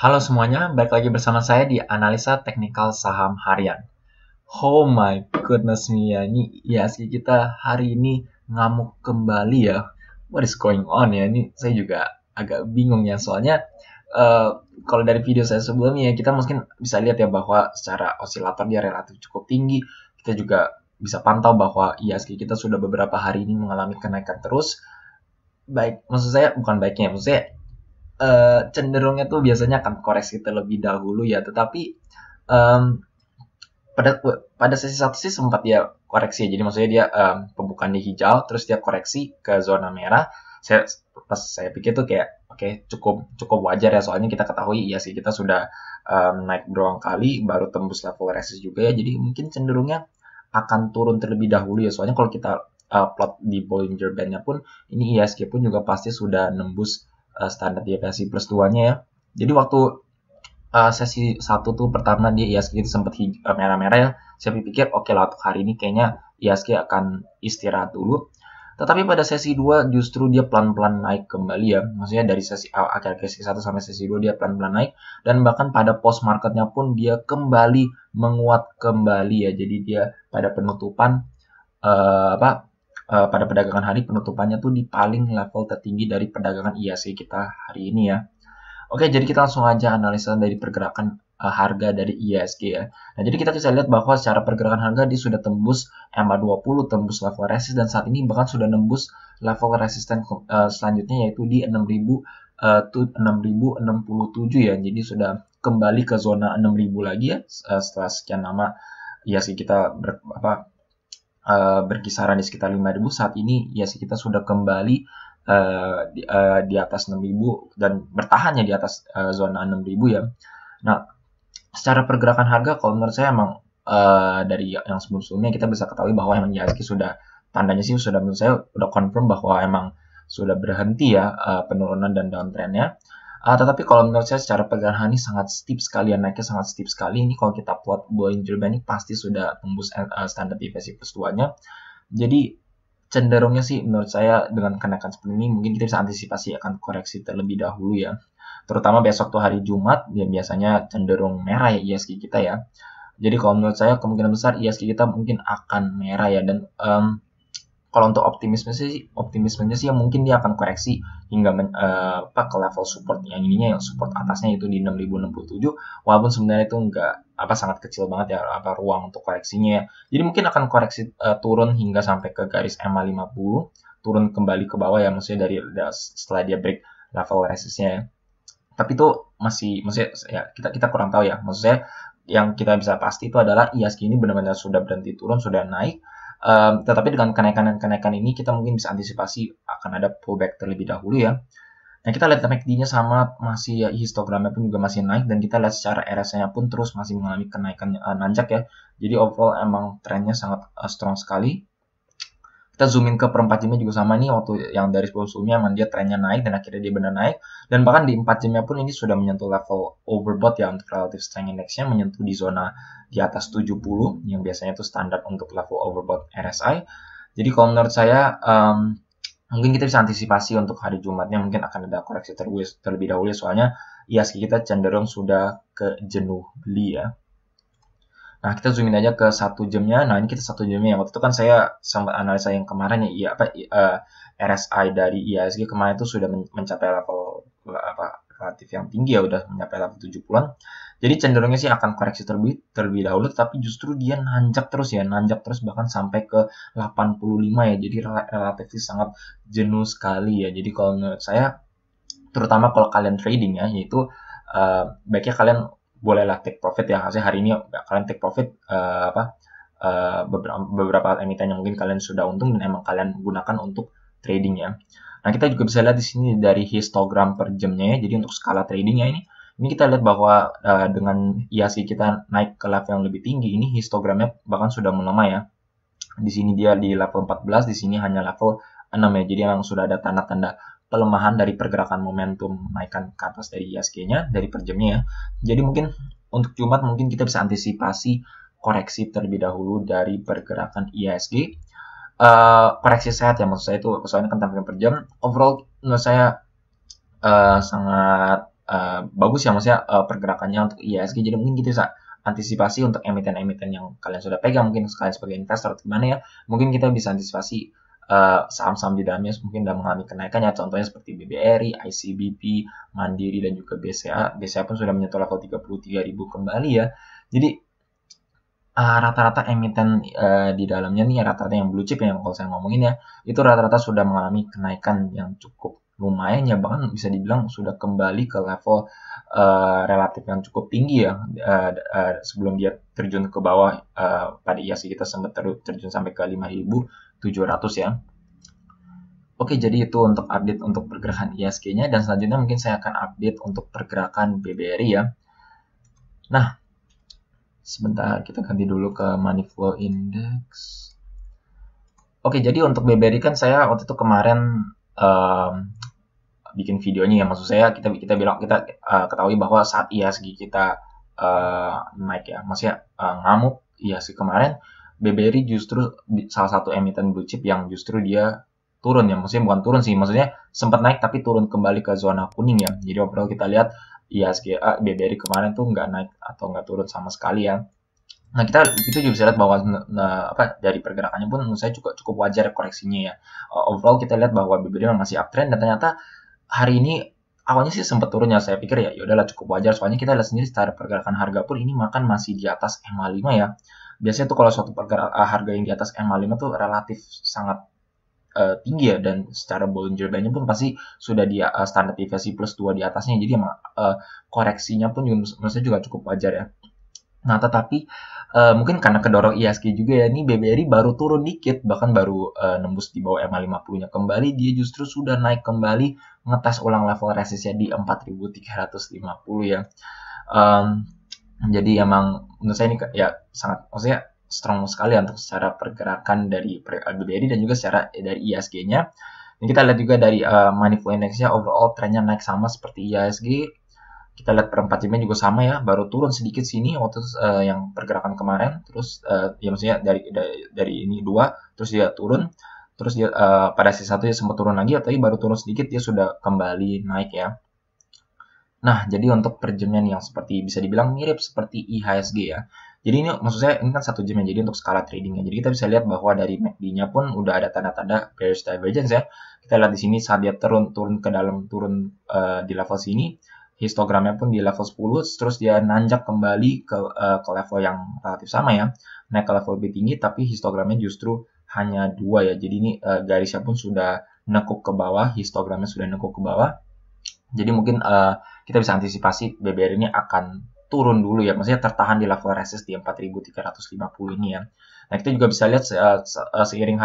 Halo semuanya, balik lagi bersama saya di Analisa Teknikal Saham Harian. Oh my goodness me ya, ini IHSG kita hari ini ngamuk kembali ya. What is going on ya? Ini saya juga agak bingung ya, soalnya eh, kalau dari video saya sebelumnya kita mungkin bisa lihat ya bahwa secara osilator dia relatif cukup tinggi. Kita juga bisa pantau bahwa IHSG kita sudah beberapa hari ini mengalami kenaikan terus. Baik, maksud saya bukan baiknya, maksud saya cenderungnya tuh biasanya akan koreksi terlebih dahulu ya, tetapi um, pada pada sesi satu sih sempat dia koreksi, jadi maksudnya dia pembukaan di hijau, terus dia koreksi ke zona merah. Pas saya pikir tuh kayak oke, cukup cukup wajar ya, soalnya kita ketahui ya sih kita sudah naik berulang kali, baru tembus level resist juga ya, jadi mungkin cenderungnya akan turun terlebih dahulu ya, soalnya kalau kita plot di Bollinger Band-nya pun ini IHSG pun juga pasti sudah nembus standar deviasi plus 2-nya ya. Jadi waktu sesi satu tuh pertama dia IHSG itu sempat merah-merah ya. Saya pikir oke lah, untuk hari ini kayaknya IHSG akan istirahat dulu. Tetapi pada sesi 2 justru dia pelan-pelan naik kembali ya. Maksudnya dari sesi akhir sesi 1 sampai sesi 2 dia pelan-pelan naik, dan bahkan pada post marketnya pun dia kembali menguat kembali ya. Jadi dia pada penutupan pada perdagangan hari penutupannya tuh di paling level tertinggi dari perdagangan IHSG kita hari ini ya. Oke, jadi kita langsung aja analisa dari pergerakan harga dari IHSG ya. Nah, jadi kita bisa lihat bahwa secara pergerakan harga dia sudah tembus MA20, tembus level resist, dan saat ini bahkan sudah nembus level resisten selanjutnya yaitu di 6000 6067 ya. Jadi sudah kembali ke zona 6000 lagi ya setelah sekian lama IHSG kita berkisaran di sekitar 5.000. Saat ini IHSG kita sudah kembali di atas 6.000 dan bertahannya di atas zona 6.000 ya. Nah, secara pergerakan harga kalau menurut saya emang dari yang sebelum-sebelumnya kita bisa ketahui bahwa emang IHSG sudah, tandanya sih sudah, menurut saya udah confirm bahwa emang sudah berhenti ya penurunan dan downtrendnya. Tetapi kalau menurut saya secara pergerakan ini sangat steep sekali ya, naiknya sangat steep sekali. Ini kalau kita plot Bollinger Band ini pasti sudah tembus standar deviasi plus 2-nya. Jadi cenderungnya sih menurut saya dengan kenaikan seperti ini mungkin kita bisa antisipasi akan koreksi terlebih dahulu ya. Terutama besok tuh hari Jumat, ya biasanya cenderung merah ya IHSG kita ya. Jadi kalau menurut saya kemungkinan besar IHSG kita mungkin akan merah ya, dan kalau untuk optimismenya sih ya mungkin dia akan koreksi hingga ke level support yang ininya, yang support atasnya itu di 6067, walaupun sebenarnya itu sangat kecil banget ya ruang untuk koreksinya ya. Jadi mungkin akan koreksi turun hingga sampai ke garis MA50, turun kembali ke bawah ya, maksudnya setelah dia break level resistnya ya. Tapi itu masih ya kita kurang tahu ya. Maksudnya yang kita bisa pasti itu adalah IHSG ini benar-benar sudah berhenti turun, sudah naik. Tetapi dengan kenaikan ini kita mungkin bisa antisipasi akan ada pullback terlebih dahulu ya. Nah, kita lihat MACD-nya sama, masih ya, histogramnya pun juga masih naik, dan kita lihat secara RSI-nya pun terus masih mengalami kenaikan nanjak ya. Jadi overall emang trennya sangat strong sekali. Kita zoom in ke per 4 jamnya juga sama nih, waktu yang dari sebelumnya emang dia trennya naik dan akhirnya dia benar naik, dan bahkan di 4 jamnya pun ini sudah menyentuh level overbought ya untuk relative strength index-nya, menyentuh di zona di atas 70 yang biasanya itu standar untuk level overbought RSI. Jadi kalau menurut saya mungkin kita bisa antisipasi untuk hari Jumatnya mungkin akan ada koreksi terlebih dahulu, soalnya IHSG kita cenderung sudah ke jenuh beli ya. Nah, kita zoomin aja ke 1 jamnya. Nah, ini kita 1 jamnya. Waktu itu kan saya sempat analisa yang kemarin ya, RSI dari IHSG kemarin itu sudah mencapai level relatif yang tinggi ya, udah mencapai level 70-an. Jadi cenderungnya sih akan koreksi terlebih dahulu, tapi justru dia nanjak terus bahkan sampai ke 85 ya. Jadi relatif sangat jenuh sekali ya. Jadi kalau menurut saya, terutama kalau kalian trading ya, yaitu baiknya kalian bolehlah take profit ya. Hasilnya hari ini kalian take profit beberapa emiten yang mungkin kalian sudah untung dan emang kalian gunakan untuk trading ya. Nah, kita juga bisa lihat di sini dari histogram per jamnya ya. Jadi untuk skala tradingnya ini kita lihat bahwa dengan IHSG kita naik ke level yang lebih tinggi, ini histogramnya bahkan sudah melemah ya. Di sini dia di level 14, di sini hanya level 6 ya. Jadi memang sudah ada tanda-tanda pelemahan dari pergerakan momentum naikkan ke atas dari IHSG-nya, dari per jamnya ya. Jadi mungkin untuk Jumat mungkin kita bisa antisipasi koreksi terlebih dahulu dari pergerakan IHSG. Koreksi sehat ya, maksud saya itu soalnya kan tampilkan per jam. Overall menurut saya sangat bagus ya, maksudnya pergerakannya untuk IHSG. Jadi mungkin kita bisa antisipasi untuk emiten-emiten yang kalian sudah pegang, mungkin sekalian sebagai investor atau gimana ya, mungkin kita bisa antisipasi saham-saham di dalamnya mungkin udah mengalami kenaikan ya, contohnya seperti BBRI, ICBP, Mandiri, dan juga BCA. BCA pun sudah menyentuh level 33.000 kembali ya. Jadi rata-rata emiten di dalamnya nih, rata-rata yang blue chip yang kalau saya ngomongin ya, itu rata-rata sudah mengalami kenaikan yang cukup lumayan ya, bahkan bisa dibilang sudah kembali ke level relatif yang cukup tinggi ya, sebelum dia terjun ke bawah. Pada IHSG kita sempat terjun sampai ke 5.700 ya. Oke, jadi itu untuk update untuk pergerakan IHSG-nya, dan selanjutnya mungkin saya akan update untuk pergerakan BBRI ya. Nah, sebentar, kita ganti dulu ke Money Flow Index. Oke, jadi untuk BBRI kan saya waktu itu kemarin bikin videonya ya, maksud saya kita ketahui bahwa saat IHSG kita naik ya, maksudnya ngamuk IHSG kemarin, BBRI justru salah satu emiten blue chip yang justru dia turun ya, maksudnya bukan turun sih, maksudnya sempat naik tapi turun kembali ke zona kuning ya. Jadi overall kita lihat IHSG BBRI kemarin tuh nggak naik atau nggak turun sama sekali ya. Nah, kita juga bisa lihat bahwa dari pergerakannya pun menurut saya cukup wajar koreksinya ya. Overall kita lihat bahwa BBRI masih uptrend, dan ternyata hari ini awalnya sih sempat turun ya, saya pikir ya udahlah cukup wajar, soalnya kita lihat sendiri secara pergerakan harga pun ini makan masih di atas MA5 ya. Biasanya tuh kalau suatu harga yang di atas MA5 tuh relatif sangat tinggi ya, dan secara Bollinger Band-nya pun pasti sudah di standar deviasi plus 2 di atasnya, jadi emang koreksinya pun juga menurut saya juga cukup wajar ya. Nah, tetapi mungkin karena kedorong IHSG juga ya, ini BBRI baru turun dikit, bahkan baru nembus di bawah MA50-nya kembali, dia justru sudah naik kembali, ngetes ulang level resistnya di 4.350 ya. Jadi emang menurut saya ini ya sangat, maksudnya strong sekali untuk secara pergerakan dari BBRI dan juga secara dari IHSG-nya. Dan kita lihat juga dari Money Flow Index-nya, overall trennya naik sama seperti IHSG. Kita lihat per 4 jamnya juga sama ya, baru turun sedikit sini waktu yang pergerakan kemarin, terus ya maksudnya dari ini 2, terus dia turun, terus dia pada sesi 1 dia sempat turun lagi, tapi baru turun sedikit dia sudah kembali naik ya. Nah, jadi untuk per jamnya yang seperti bisa dibilang mirip seperti IHSG ya. Jadi ini maksud saya ini kan 1 jamnya, jadi untuk skala tradingnya. Jadi kita bisa lihat bahwa dari MACD-nya pun udah ada tanda-tanda bearish divergence ya. Kita lihat di sini saat dia turun ke dalam, di level sini, histogramnya pun di level 10, terus dia nanjak kembali ke level yang relatif sama ya, naik ke level lebih tinggi, tapi histogramnya justru hanya 2 ya. Jadi ini garisnya pun sudah nekuk ke bawah, histogramnya sudah nekuk ke bawah. Jadi mungkin kita bisa antisipasi BBRI ini akan turun dulu ya, maksudnya tertahan di level resist di 4.350 ini ya. Nah, kita juga bisa lihat seiring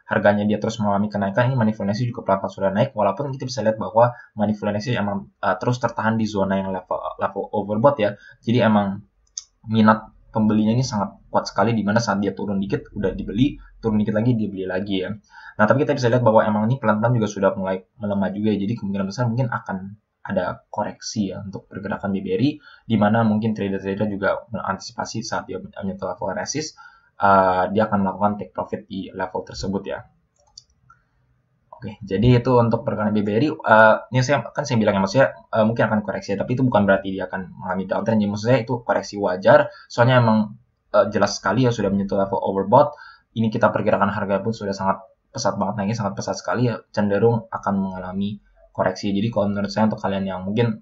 harganya dia terus mengalami kenaikan, ini Money Flow Index juga pelan-pelan sudah naik, walaupun kita bisa lihat bahwa Money Flow Index emang terus tertahan di zona yang level overbought ya. Jadi emang minat pembelinya ini sangat kuat sekali, dimana saat dia turun dikit udah dibeli, turun dikit lagi dibeli lagi ya. Nah, tapi kita bisa lihat bahwa emang ini pelan-pelan juga sudah mulai melemah juga ya, jadi kemungkinan besar mungkin akan ada koreksi ya untuk pergerakan BBRI, di mana mungkin trader-trader juga mengantisipasi saat dia menyentuh level resist, dia akan melakukan take profit di level tersebut ya. Oke, jadi itu untuk pergerakan BBRI. Ini saya bilang ya, maksudnya mungkin akan koreksi, tapi itu bukan berarti dia akan mengalami downtrend. Jadi maksudnya itu koreksi wajar, soalnya emang jelas sekali ya sudah menyentuh level overbought. Ini kita pergerakan harga pun sudah sangat pesat banget naiknya, sangat pesat sekali ya, cenderung akan mengalami koreksi. Jadi kalau menurut saya untuk kalian yang mungkin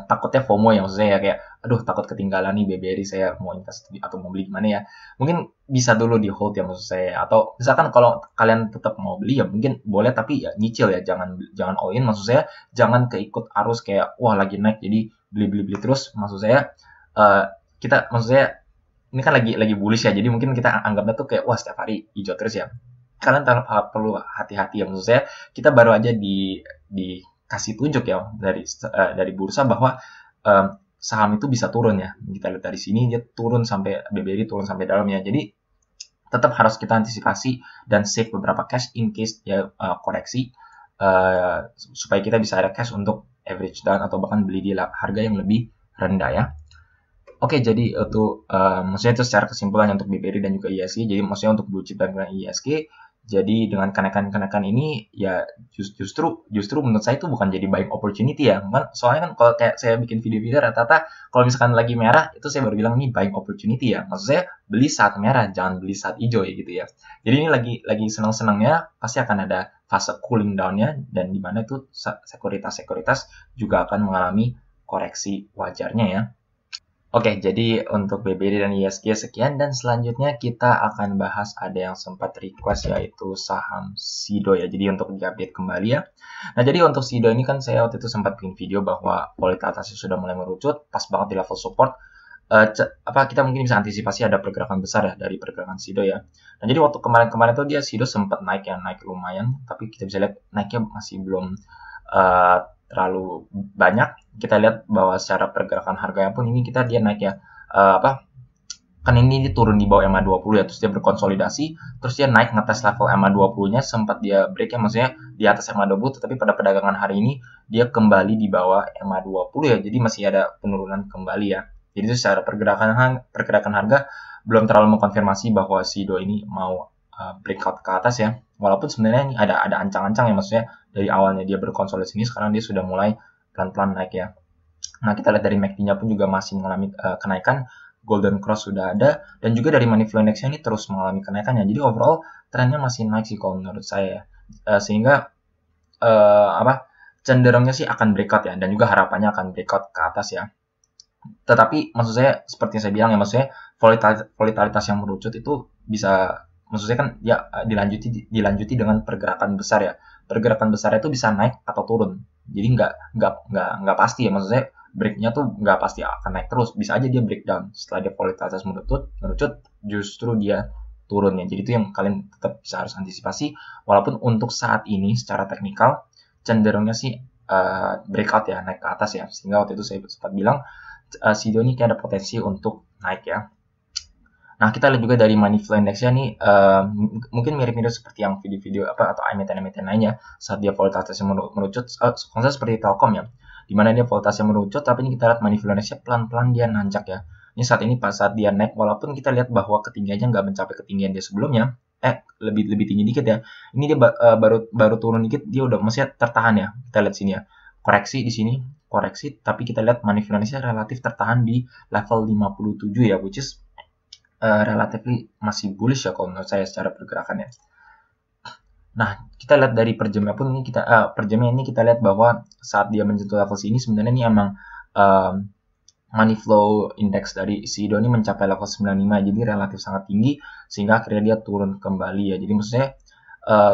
takutnya FOMO ya, maksudnya ya kayak aduh takut ketinggalan nih BBRI, saya mau invest atau mau beli gimana ya, mungkin bisa dulu di hold ya maksud saya. Atau misalkan kalau kalian tetap mau beli ya mungkin boleh, tapi ya nyicil ya, jangan all in, maksud saya jangan keikut arus kayak wah lagi naik jadi beli terus. Maksud saya maksud saya ini kan lagi bullish ya, jadi mungkin kita anggapnya tuh kayak wah setiap hari hijau terus ya. Kalian perlu hati-hati ya, maksud saya kita baru aja dikasih tunjuk ya dari bursa bahwa saham itu bisa turun ya. Kita lihat dari sini dia turun sampai BBRI turun sampai dalamnya. Jadi tetap harus kita antisipasi dan save beberapa cash in case ya koreksi, supaya kita bisa ada cash untuk average down atau bahkan beli di harga yang lebih rendah ya. Oke, jadi itu maksudnya itu secara kesimpulan untuk BBRI dan juga IHSG. Jadi maksudnya untuk blue chip dan IHSG Jadi dengan kenaikan-kenaikan ini ya justru menurut saya itu bukan jadi buying opportunity ya. Soalnya kan kalau kayak saya bikin video-video rata-rata kalau misalkan lagi merah itu saya baru bilang ini buying opportunity ya. Maksud saya beli saat merah, jangan beli saat hijau ya gitu ya. Jadi ini lagi senang-senangnya pasti akan ada fase cooling down-nya dan di mana itu sekuritas juga akan mengalami koreksi wajarnya ya. Oke, jadi untuk BBD dan ISG sekian, dan selanjutnya kita akan bahas ada yang sempat request yaitu saham SIDO ya, jadi untuk diupdate kembali ya. Nah, jadi untuk SIDO ini kan saya waktu itu sempat bikin video bahwa volatilitasnya sudah mulai merucut, pas banget di level support. Kita mungkin bisa antisipasi ada pergerakan besar ya dari pergerakan SIDO ya. Nah, jadi waktu kemarin-kemarin tuh dia SIDO sempat naik ya, naik lumayan, tapi kita bisa lihat naiknya masih belum terlalu banyak. Kita lihat bahwa secara pergerakan harganya pun ini dia naik ya, kan ini dia turun di bawah MA20 ya, terus dia berkonsolidasi, terus dia naik ngetes level MA20 nya, sempat dia break ya, maksudnya di atas MA20, tetapi pada perdagangan hari ini dia kembali di bawah MA20 ya, jadi masih ada penurunan kembali ya. Jadi itu secara pergerakan harga belum terlalu mengkonfirmasi bahwa SIDO ini mau breakout ke atas ya, walaupun sebenarnya ini ada ancang-ancang ya, maksudnya dari awalnya dia berkonsolidasi ini, sekarang dia sudah mulai pelan-pelan naik ya. Nah, kita lihat dari MACD-nya pun juga masih mengalami kenaikan, Golden Cross sudah ada, dan juga dari Money Flow Index-nya ini terus mengalami kenaikannya. Jadi overall trennya masih naik sih kalau menurut saya ya. Sehingga cenderungnya sih akan breakout ya, dan juga harapannya akan breakout ke atas ya. Tetapi maksud saya seperti yang saya bilang ya, maksudnya volatilitas yang merucut itu bisa, maksudnya kan ya dilanjuti dengan pergerakan besar ya. Pergerakan besar itu bisa naik atau turun. Jadi nggak pasti ya, maksudnya breaknya tuh nggak pasti akan naik terus. Bisa aja dia breakdown setelah dia volatilitas merucut justru dia turun ya. Jadi itu yang kalian tetap bisa harus antisipasi. Walaupun untuk saat ini secara teknikal cenderungnya sih breakout ya, naik ke atas ya. Sehingga waktu itu saya sempat bilang SIDO ini kayak ada potensi untuk naik ya. Nah, kita lihat juga dari Money Flow Index-nya nih, mungkin mirip-mirip seperti yang video-video atau emiten-emiten lainnya saat dia volatilitasnya merucut, konsep seperti Telkom ya, di mana dia volatilitasnya merucut, tapi ini kita lihat Money Flow Index-nya pelan-pelan dia nanjak ya. Ini saat dia naik, walaupun kita lihat bahwa ketinggiannya nggak mencapai ketinggian dia sebelumnya, lebih tinggi dikit ya. Ini dia baru turun dikit, dia udah masih tertahan ya. Kita lihat sini ya, koreksi di sini, tapi kita lihat Money Flow Index-nya relatif tertahan di level 57 ya, which is relatively masih bullish ya kalau menurut saya secara pergerakannya. Nah, kita lihat dari per jamnya pun ini per jamnya ini kita lihat bahwa saat dia menyentuh level sini sebenarnya ini emang Money Flow Index dari SIDO ini mencapai level 95, jadi relatif sangat tinggi sehingga akhirnya dia turun kembali ya. Jadi maksudnya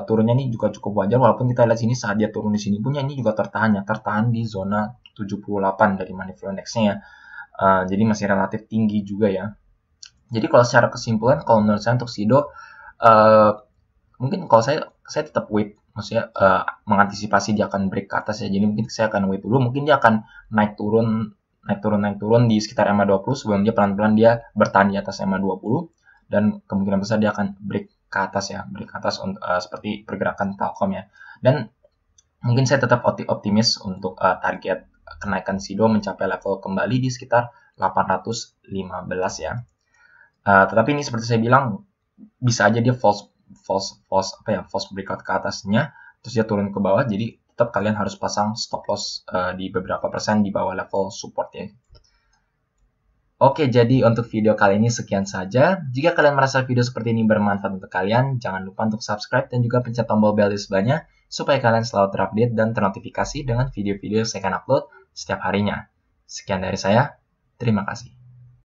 turunnya ini juga cukup wajar, walaupun kita lihat sini saat dia turun di sini punya ini juga tertahan di zona 78 dari Money Flow Index-nya ya. Jadi masih relatif tinggi juga ya. Jadi kalau secara kesimpulan, kalau menurut saya untuk SIDO, mungkin kalau saya tetap wait, maksudnya mengantisipasi dia akan break ke atas ya. Jadi mungkin saya akan wait dulu, mungkin dia akan naik turun di sekitar MA20 sebelum dia pelan-pelan dia bertahan di atas MA20, dan kemungkinan besar dia akan break ke atas ya, seperti pergerakan Telkom ya. Dan mungkin saya tetap optimis untuk target kenaikan SIDO mencapai level kembali di sekitar 815 ya. Tetapi ini seperti saya bilang, bisa aja dia false breakout ke atasnya, terus dia turun ke bawah. Jadi tetap kalian harus pasang stop loss di beberapa persen di bawah level support ya. Oke, jadi untuk video kali ini sekian saja. Jika kalian merasa video seperti ini bermanfaat untuk kalian, jangan lupa untuk subscribe dan juga pencet tombol bell di sebelahnya supaya kalian selalu terupdate dan ternotifikasi dengan video-video yang saya akan upload setiap harinya. Sekian dari saya, terima kasih.